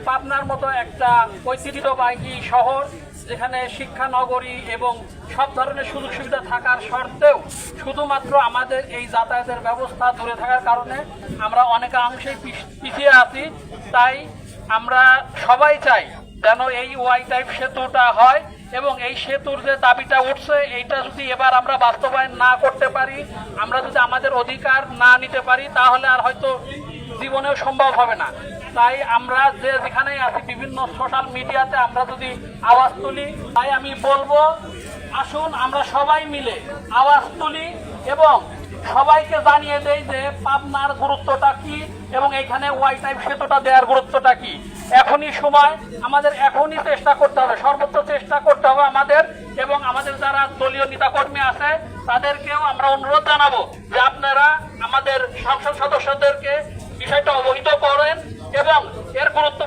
পাবনার মতো একটা ঐতিহ্যবাহী শহর, যেখানে শিক্ষা নগরী এবং সব ধরনের সুযোগ সুবিধা থাকার সত্ত্বেও শুধুমাত্র আমাদের এই যাতায়াতের ব্যবস্থা দূরে থাকার কারণে আমরা অনেকাংশেই পিছিয়ে আছি। তাই আমরা সবাই চাই যেন এই ওয়াই টাইপ সেতুটা হয়, এবং এই সেতুর যে দাবিটা উঠছে এইটা যদি এবার আমরা বাস্তবায়ন না করতে পারি, আমরা যদি আমাদের অধিকার না নিতে পারি, তাহলে আর হয়তো জীবনেও সম্ভব হবে না। তাই আমরা যেখানেই আছি বিভিন্ন সোশ্যাল মিডিয়াতে আমরা যদি আওয়াজ তুলি, তাই আমি বলবো আসুন আমরা সবাই মিলে আওয়াজ তুলি এবং সবাইকে জানিয়ে দেই যে পাবনার গুরুত্বটা কি এবং এখানে ওয়াই টাইপ সেতুটা দেওয়ার গুরুত্বটা কি। এখনই সময়, আমাদের এখনই চেষ্টা করতে হবে, সর্বোচ্চ চেষ্টা করতে হবে আমাদের, এবং আমাদের যারা দলীয় নেতাকর্মী আছে তাদেরকেও আমরা অনুরোধ জানাবো যে আপনারা আমাদের সংসদ সদস্যদেরকে বিষয়টা অবহিত করেন এবং এর গুরুত্ব